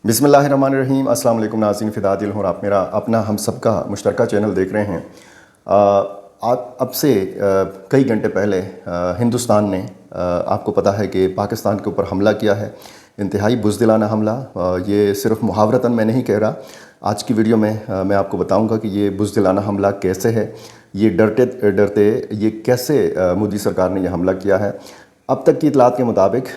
बिस्मिल्लाहिर्रहमानिर्रहीम। अस्सलाम वालेकुम नाज़रीन, फ़िदा दिल हूँ। आप मेरा अपना हम सब का मुश्तरका चैनल देख रहे हैं। अब से कई घंटे पहले हिंदुस्तान ने आपको पता है कि पाकिस्तान के ऊपर हमला किया है, इंतहाई बुज़दिलाना हमला। ये सिर्फ मुहावरतन मैं नहीं कह रहा। आज की वीडियो में मैं आपको बताऊंगा कि ये बुज़दिलाना हमला कैसे है, ये डरते डरते ये कैसे मोदी सरकार ने यह हमला किया है। अब तक की इतलात के मुताबिक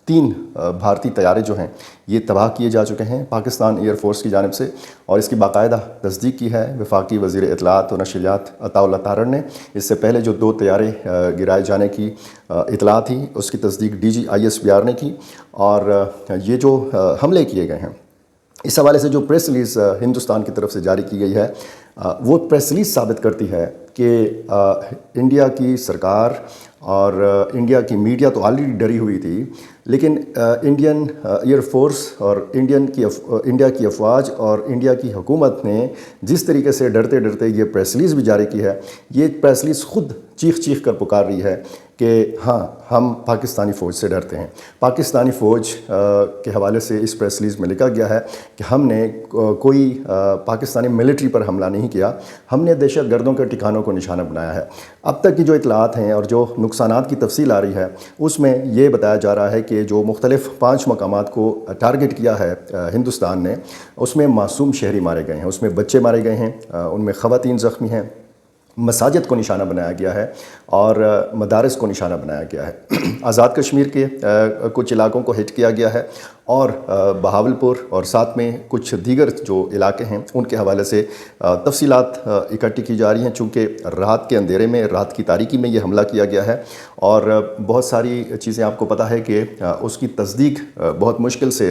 3 भारतीय तैयारे जो हैं ये तबाह किए जा चुके हैं पाकिस्तान एयर फोर्स की जानिब से, और इसकी बाकायदा तस्दीक की है वफाकी वज़ीर इत्तलात और नशरियात अताउल्लाह तारड़ ने। इससे पहले जो 2 तैयारे गिराए जाने की इतला थी उसकी तस्दीक DGISPR ने की, और ये जो हमले किए गए हैं इस हवाले से जो प्रेस रिलीज़ हिंदुस्तान की तरफ से जारी की गई है वो प्रेस रिलीज़ साबित करती है कि इंडिया की सरकार और इंडिया की मीडिया तो ऑलरेडी डरी हुई थी, लेकिन इंडियन एयर फोर्स और इंडिया की अफवाज और इंडिया की हुकूमत ने जिस तरीके से डरते डरते ये प्रेस रिलीज़ भी जारी की है, ये प्रेस रिलीज़ ख़ुद चीख चीख कर पुकार रही है कि हाँ, हम पाकिस्तानी फ़ौज से डरते हैं। पाकिस्तानी फ़ौज के हवाले से इस प्रेस रिलीज़ में लिखा गया है कि हमने कोई पाकिस्तानी मिलिट्री पर हमला नहीं किया, हमने दहशत गर्दों के ठिकानों को निशाना बनाया है। अब तक की जो इतलात हैं और जो नुकसानात की तफसील आ रही है उसमें ये बताया जा रहा है कि जो मुख्तलिफ़ 5 मकामात को टारगेट किया है हिंदुस्तान ने, उसमें मासूम शहरी मारे गए हैं, उसमें बच्चे मारे गए हैं, उनमें ख़वातीन ज़ख्मी हैं, मसाजिद को निशाना बनाया गया है और मदारस को निशाना बनाया गया है। आज़ाद कश्मीर के कुछ इलाकों को हिट किया गया है और बहावलपुर और साथ में कुछ दीगर जो इलाके हैं उनके हवाले से तफसीलात इकट्ठी की जा रही हैं, चूँकि रात के अंधेरे में, रात की तारीकी में ये हमला किया गया है और बहुत सारी चीज़ें आपको पता है कि उसकी तस्दीक बहुत मुश्किल से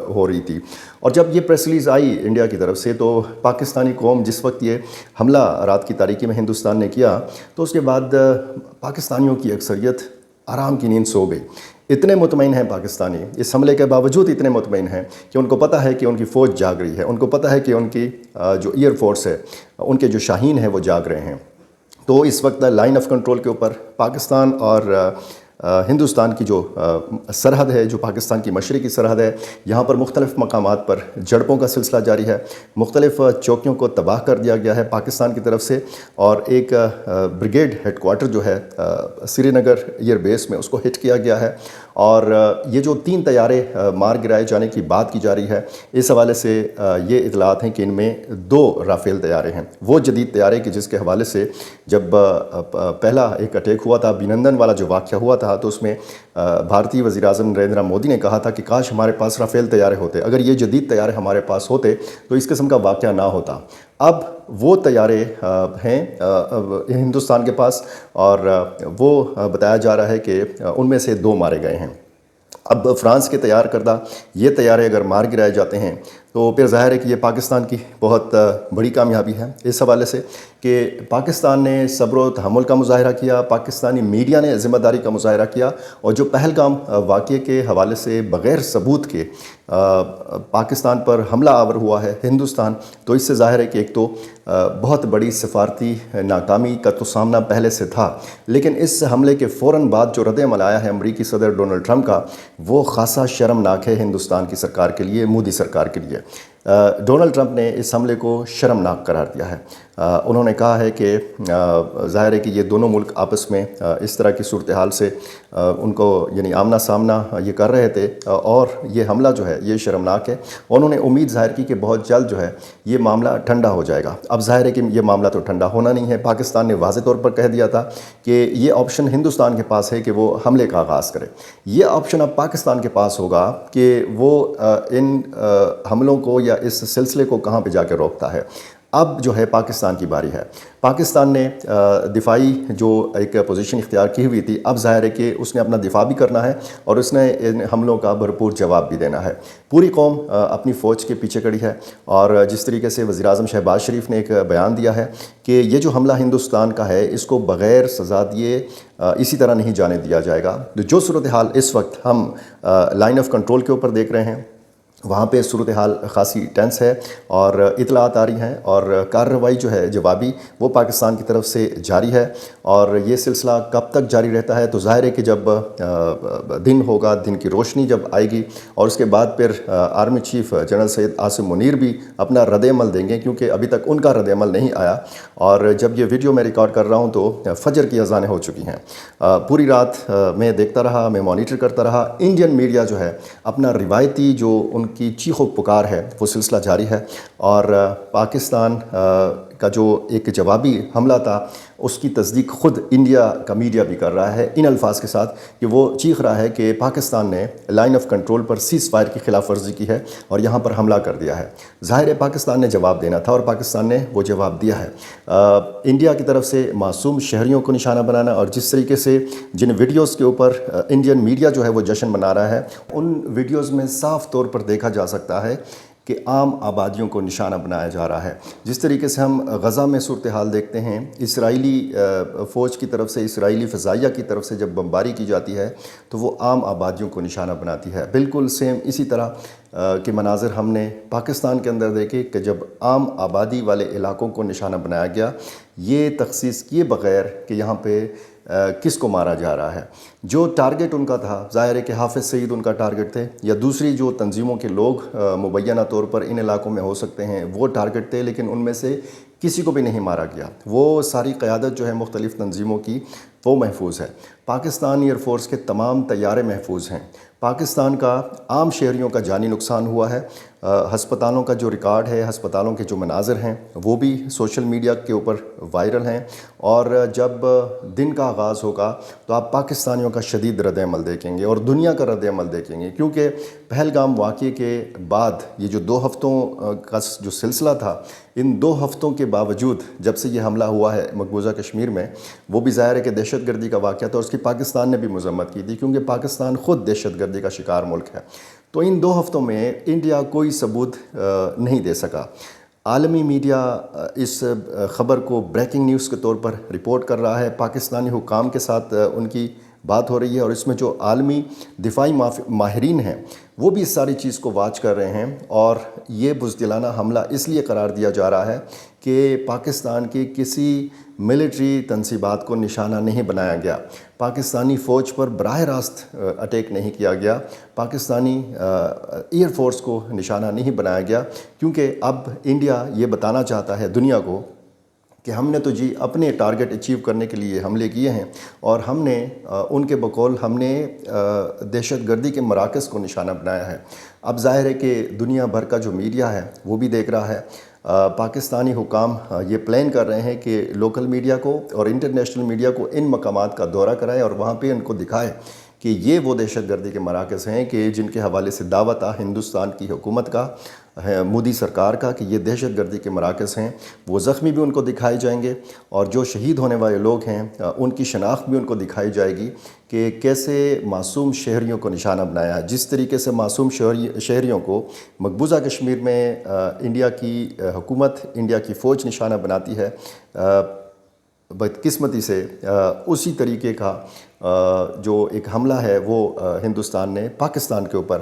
हो रही थी। और जब ये प्रेस रिलीज़ आई इंडिया की तरफ से तो पाकिस्तानी कौम जिस वक्त ये हमला रात की तारीकी में हिंदुस्तान ने किया तो उसके बाद पाकिस्तानियों की अक्सरियत आराम की नींद सो गई। इतने मुतमईन हैं पाकिस्तानी, इस हमले के बावजूद इतने मुतमईन हैं कि उनको पता है कि उनकी फ़ौज जाग रही है, उनको पता है कि उनकी जो एयर फोर्स है, उनके जो शाहीन हैं वो जाग रहे हैं। तो इस वक्त लाइन ऑफ कंट्रोल के ऊपर पाकिस्तान और हिंदुस्तान की जो सरहद है, जो पाकिस्तान की मशरक़ी सरहद है, यहाँ पर मुख्तलिफ़ मकामात पर झड़पों का सिलसिला जारी है। मुख्तलिफ़ चौकियों को तबाह कर दिया गया है पाकिस्तान की तरफ से, और एक ब्रिगेड हेडकोार्टर जो है श्रीनगर एयर बेस में उसको हिट किया गया है। और ये जो 3 तैयारे मार गिराए जाने की बात की जा रही है, इस हवाले से ये इतलात हैं कि इनमें 2 राफ़ेल तैयारे हैं, वो जदीद तैयारे कि जिसके हवाले से जब पहला एक अटैक हुआ था, अभिनंदन वाला जो वाक़या हुआ था, तो उसमें भारतीय वज़ीर-ए-आज़म नरेंद्र मोदी ने कहा था कि काश हमारे पास राफ़ेल तैयारे होते, अगर ये जदीद तैयारे हमारे पास होते तो इस किस्म का वाक़या ना होता। अब वो तैयारे हैं हिंदुस्तान के पास और वो बताया जा रहा है कि उनमें से 2 मारे गए हैं। अब फ्रांस के तैयार करदा ये तैयारे अगर मार गिराए जाते हैं तो फिर ज़ाहिर है कि ये पाकिस्तान की बहुत बड़ी कामयाबी है इस हवाले से कि पाकिस्तान ने सब्र व तहम्मुल का मुज़ाहरा किया, पाकिस्तानी मीडिया ने ज़िम्मेदारी का मुज़ाहरा किया, और जो पहलगाम वाक़ये के हवाले से बग़ैर सबूत के पाकिस्तान पर हमला आवर हुआ है हिंदुस्तान, तो इससे ज़ाहिर है कि एक तो बहुत बड़ी सफारती नाकामी का तो सामना पहले से था, लेकिन इस हमले के फ़ौरन बाद जो रद्द-ए-अमल आया है अमरीकी सदर डोनाल्ड ट्रंप का, वो ख़ासा शर्मनाक है हिंदुस्तान की सरकार के लिए, मोदी सरकार के लिए। डोनाल्ड ट्रंप ने इस हमले को शर्मनाक करार दिया है। उन्होंने कहा है कि ज़ाहिर है कि ये दोनों मुल्क आपस में इस तरह की सूरत हाल से उनको यानी आमना सामना ये कर रहे थे, और ये हमला जो है ये शर्मनाक है। उन्होंने उम्मीद ज़ाहिर की कि बहुत जल्द जो है ये मामला ठंडा हो जाएगा। अब ज़ाहिर है कि ये मामला तो ठंडा होना नहीं है। पाकिस्तान ने वाज़ेह तौर पर कह दिया था कि ये ऑप्शन हिंदुस्तान के पास है कि वो हमले का आगाज़ करे। ये ऑप्शन अब पाकिस्तान के पास होगा कि वो इन हमलों को या इस सिलसिले को कहाँ पे जाकर रोकता है। अब जो है पाकिस्तान की बारी है। पाकिस्तान ने दिफाई जो एक पोजीशन इख्तियार की हुई थी, अब ज़ाहिर है कि उसने अपना दिफा भी करना है और उसने इन हमलों का भरपूर जवाब भी देना है। पूरी कौम अपनी फ़ौज के पीछे खड़ी है, और जिस तरीके से वज़ीर-ए-आज़म शहबाज शरीफ ने एक बयान दिया है कि ये जो हमला हिंदुस्तान का है इसको बग़ैर सज़ा दिए इसी तरह नहीं जाने दिया जाएगा। जो सूरत हाल इस वक्त हम लाइन ऑफ कंट्रोल के ऊपर देख रहे हैं, وہاں پہ صورتحال خاصی ٹینس ہے اور اطلاعات آ رہی ہیں اور کارروائی جو ہے جوابی وہ پاکستان کی طرف سے جاری ہے، اور یہ سلسلہ کب تک جاری رہتا ہے تو ظاہر ہے کہ جب دن ہوگا، دن کی روشنی جب آئے گی، اور اس کے بعد پھر army chief general Syed Asim Munir بھی اپنا رد عمل دیں گے، کیونکہ ابھی تک ان کا رد عمل نہیں آیا، اور جب یہ ویڈیو میں ریکارڈ کر رہا ہوں تو فجر کی اذانیں ہو چکی ہیں۔ پوری رات میں دیکھتا رہا، میں مانیٹر کرتا رہا، انڈین میڈیا جو ہے اپنا روایتی جو ان کی چیخ و پکار ہے وہ سلسلہ جاری ہے، اور پاکستان کا جو ایک جوابی حملہ تھا اس کی تصدیق خود انڈیا کا میڈیا بھی کر رہا ہے ان الفاظ کے ساتھ کہ وہ چیخ رہا ہے کہ پاکستان نے line of control per cease fire کی خلاف ورزی کی ہے اور یہاں پر حملہ کر دیا ہے۔ ظاہر ہے پاکستان نے جواب دینا تھا اور پاکستان نے وہ جواب دیا ہے۔ انڈیا کی طرف سے معصوم شہریوں کو نشانہ بنانا، اور جس طریقے سے جن ویڈیوز کے اوپر انڈین میڈیا جو ہے وہ جشن منا رہا ہے، ان ویڈیوز میں صاف طور پر دیکھا جا سکتا ہے کہ عام آبادیوں کو نشانہ بنایا جا رہا ہے۔ جس طریقے سے ہم غزہ میں صورتحال دیکھتے ہیں، اسرائیلی فوج کی طرف سے، اسرائیلی فضائیہ کی طرف سے جب بمباری کی جاتی ہے تو وہ عام آبادیوں کو نشانہ بناتی ہے۔ بالکل سیم اسی طرح کے مناظر ہم نے پاکستان کے اندر دیکھے کہ جب عام آبادی والے علاقوں کو نشانہ بنایا گیا، یہ تخصیص کیے بغیر کہ یہاں پہ کس کو مارا جا رہا ہے۔ جو ٹارگٹ ان کا تھا، ظاہر ہے کہ حافظ سعید ان کا ٹارگٹ تھے، یا دوسری جو تنظیموں کے لوگ مبینہ طور پر ان علاقوں میں ہو سکتے ہیں وہ ٹارگٹ تھے، لیکن ان میں سے کسی کو بھی نہیں مارا گیا۔ وہ ساری قیادت جو ہے مختلف تنظیموں کی وہ محفوظ ہے۔ پاکستان ایئر فورس کے تمام طیارے محفوظ ہیں۔ پاکستان کا عام شہریوں کا جانی نقصان ہوا ہے۔ ہسپتالوں کا جو ریکارڈ ہے، ہسپتالوں کے جو مناظر ہیں وہ بھی سوشل میڈیا کے اوپر وائرل ہیں، اور جب دن کا آغاز ہوگا تو آپ پاکستانیوں کا شدید رد عمل دیکھیں گے اور دنیا کا رد عمل دیکھیں گے، کیونکہ پہلگام واقعے کے بعد یہ جو 2 ہفتوں کا جو سلسلہ تھا، ان 2 ہفتوں کے باوجود جب سے یہ حملہ ہوا ہے مقبوضہ کشمیر میں، وہ بھی ظاہر ہے کہ دہشت گردی کا واقعہ تھا، اور اس کی پاکستان نے بھی مذمت کی تھی، کیونکہ پاکستان خود دہشت گردی کا شکار ملک ہے۔ تو ان 2 ہفتوں میں انڈیا کوئی ثبوت نہیں دے سکا۔ عالمی میڈیا اس خبر کو بریکنگ نیوز کے طور پر رپورٹ کر رہا ہے، پاکستانی حکام کے ساتھ ان کی بات ہو رہی ہے، اور اس میں جو عالمی دفاعی ماہرین ہیں وہ بھی اس ساری چیز کو واچ کر رہے ہیں، اور یہ بزدلانہ حملہ اس لیے قرار دیا جا رہا ہے کہ پاکستان کی کسی ملٹری تنصیبات کو نشانہ نہیں بنایا گیا، پاکستانی فوج پر براہ راست اٹیک نہیں کیا گیا، پاکستانی ایئر فورس کو نشانہ نہیں بنایا گیا، کیونکہ اب انڈیا یہ بتانا چاہتا ہے دنیا کو کہ ہم نے تو جی اپنے ٹارگٹ اچیو کرنے کے لیے حملے کیے ہیں، اور ہم نے ان کے بقول ہم نے دہشت گردی کے مراکز کو نشانہ بنایا ہے۔ اب ظاہر ہے کہ دنیا بھر کا جو میڈیا ہے وہ بھی دیکھ رہا ہے۔ پاکستانی حکام یہ پلان کر رہے ہیں کہ لوکل میڈیا کو اور انٹرنیشنل میڈیا کو ان مقامات کا دورہ کرائے اور وہاں پہ ان کو دکھائے کہ یہ وہ دہشت گردی کے مراکز ہیں کہ جن کے حوالے سے دعویٰ تھا ہندوستان کی حکومت کا، مودی سرکار کا، کہ یہ دہشت گردی کے مراکز ہیں۔ وہ زخمی بھی ان کو دکھائے جائیں گے، اور جو شہید ہونے والے لوگ ہیں ان کی شناخت بھی ان کو دکھائی جائے گی کہ کیسے معصوم شہریوں کو نشانہ بنایا ہے۔ جس طریقے سے معصوم شہریوں کو مقبوضہ کشمیر میں انڈیا کی حکومت، انڈیا کی فوج نشانہ بناتی ہے، بدقسمتی سے اسی طریقے کا جو ایک حملہ ہے وہ ہندوستان نے پاکستان کے اوپر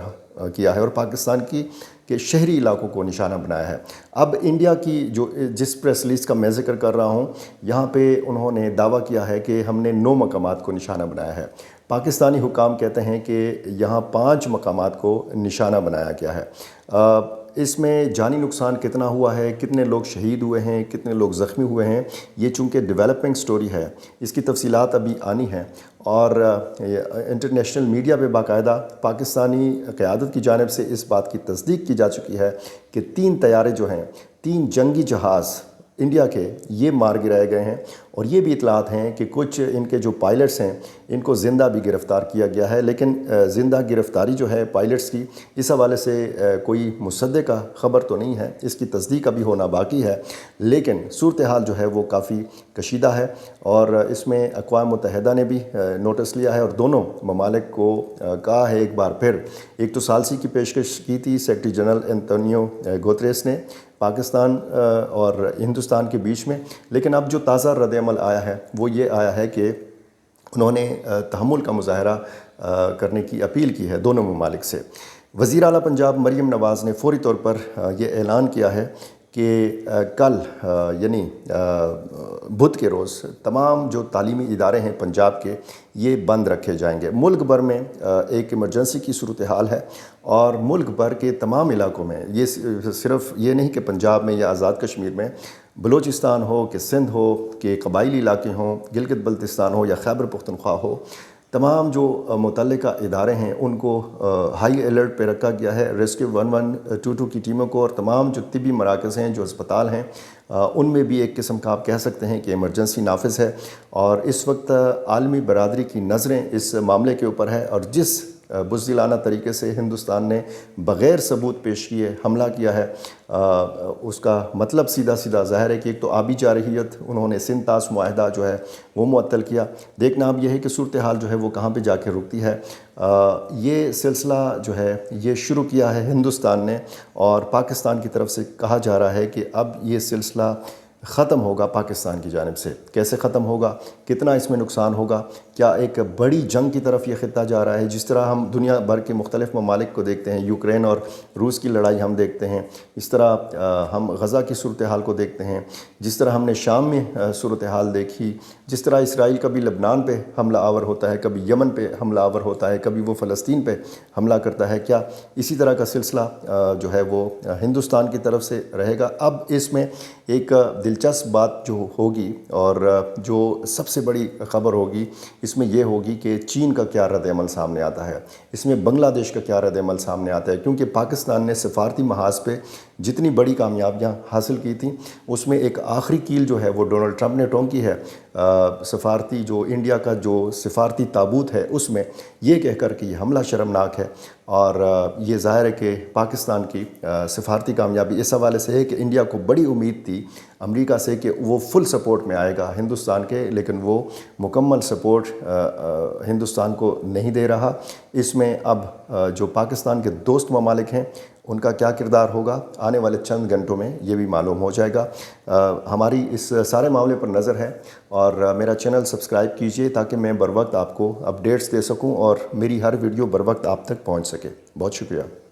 کیا ہے، اور پاکستان کے شہری علاقوں کو نشانہ بنایا ہے۔ اب انڈیا کی جو جس پریس ریلیز کا میں ذکر کر رہا ہوں، یہاں پہ انہوں نے دعویٰ کیا ہے کہ ہم نے 9 مقامات کو نشانہ بنایا ہے۔ پاکستانی حکام کہتے ہیں کہ یہاں 5 مقامات کو نشانہ بنایا گیا ہے۔ اس میں جانی نقصان کتنا ہوا ہے، کتنے لوگ شہید ہوئے ہیں، کتنے لوگ زخمی ہوئے ہیں، یہ چونکہ ڈیولپنگ سٹوری ہے، اس کی تفصیلات ابھی آنی ہیں، اور انٹرنیشنل میڈیا پہ باقاعدہ پاکستانی قیادت کی جانب سے اس بات کی تصدیق کی جا چکی ہے کہ 3 طیارے جو ہیں، 3 جنگی جہاز انڈیا کے، یہ مار گرائے گئے ہیں، اور یہ بھی اطلاعات ہیں کہ کچھ ان کے جو پائلٹس ہیں ان کو زندہ بھی گرفتار کیا گیا ہے، لیکن زندہ گرفتاری جو ہے پائلٹس کی، اس حوالے سے کوئی مصدقہ خبر تو نہیں ہے، اس کی تصدیق ابھی ہونا باقی ہے، لیکن صورتحال جو ہے وہ کافی کشیدہ ہے، اور اس میں اقوام متحدہ نے بھی نوٹس لیا ہے، اور دونوں ممالک کو کہا ہے ایک بار پھر، ایک تو ثالثی کی پیشکش کی تھی سیکرٹری جنرل انتونیو گوتریس نے پاکستان اور ہندوستان کے بیچ میں، لیکن اب جو تازہ رد عمل آیا ہے وہ یہ آیا ہے کہ انہوں نے تحمل کا مظاہرہ کرنے کی اپیل کی ہے دونوں ممالک سے۔ वज़ीर आला पंजाब मरीम नवाज़ ने फ़ौरी तौर पर ये ऐलान किया है कि कल यानी बुध के रोज़ तमाम जो तालीमी इदारे हैं पंजाब के ये बंद रखे जाएंगे। मुल्क भर में एक इमरजेंसी की सूरत हाल है और मुल्क भर के तमाम इलाकों में, ये सिर्फ़ ये नहीं कि पंजाब में या आज़ाद कश्मीर में, बलूचिस्तान हो कि सिंध हो कि कबायली इलाके हों, गिलगित बल्तिस्तान हो या खैबर पख्तूनख्वा हो, तमाम जो मुतल्लिका इदारे हैं उनको हाई अलर्ट पे रखा गया है। रेस्क्यू 1122 की टीमों को और तमाम जो तिब्बी मराकज़ हैं, जो अस्पताल हैं, उनमें भी एक किस्म का आप कह सकते हैं कि इमरजेंसी नाफिज है। और इस वक्त आलमी बरादरी की नज़रें इस मामले के ऊपर है और जिस बुज़दिलाना तरीके से हिंदुस्तान ने बग़ैर सबूत पेश किए हमला किया है, उसका मतलब सीधा सीधा ज़ाहिर है कि एक तो आबी जारहियत, उन्होंने सिंध तास मुआहदा जो है वो मुअत्तल किया। देखना अब यह है कि सूरत हाल जो है वो कहाँ पे जाके रुकती है। ये सिलसिला जो है ये शुरू किया है हिंदुस्तान ने और पाकिस्तान की तरफ से कहा जा रहा है कि अब ये सिलसिला ख़त्म होगा पाकिस्तान की जानिब से। कैसे ख़त्म होगा, कितना इसमें नुकसान होगा, क्या एक बड़ी जंग की तरफ ये ख़ित्ता जा रहा है? जिस तरह हम दुनिया भर के मुख्तलिफ़ ममालिक को देखते हैं, यूक्रेन और रूस की लड़ाई हम देखते हैं, इस तरह हम गज़ा की सूरत हाल को देखते हैं, जिस तरह हमने शाम में सूरत हाल देखी, जिस तरह इसराइल कभी लबनान पे हमला आवर होता है, कभी यमन पे हमला आवर होता है, कभी वो फ़लस्तीन पे हमला करता है, क्या इसी तरह का सिलसिला जो है वो हिंदुस्तान की तरफ से रहेगा? अब इसमें एक दिलचस्प बात जो होगी और जो सबसे बड़ी ख़बर होगी इसमें यह होगी कि चीन का क्या रद्द-ए-अमल सामने आता है, इसमें बांग्लादेश का क्या रद्द-ए-अमल सामने आता है। क्योंकि पाकिस्तान ने सफारती महाज पे जितनी बड़ी कामयाबियां हासिल की थी, उसमें एक आखिरी कील जो है वो डोनाल्ड ट्रंप ने ठोंकी है। सफारती जो इंडिया का जो सफारती ताबूत है उसमें ये कहकर कि ये हमला शर्मनाक है और ये ज़ाहिर है कि पाकिस्तान की सफारती कामयाबी इस हवाले से है कि इंडिया को बड़ी उम्मीद थी अमेरिका से कि वो फुल सपोर्ट में आएगा हिंदुस्तान के, लेकिन वो मुकम्मल सपोर्ट हिंदुस्तान को नहीं दे रहा। इसमें अब जो पाकिस्तान के दोस्त ममालिक हैं उनका क्या किरदार होगा आने वाले चंद घंटों में ये भी मालूम हो जाएगा। हमारी इस सारे मामले पर नज़र है और मेरा चैनल सब्सक्राइब कीजिए ताकि मैं बर वक्त आपको अपडेट्स दे सकूं और मेरी हर वीडियो बर वक्त आप तक पहुंच सके। बहुत शुक्रिया।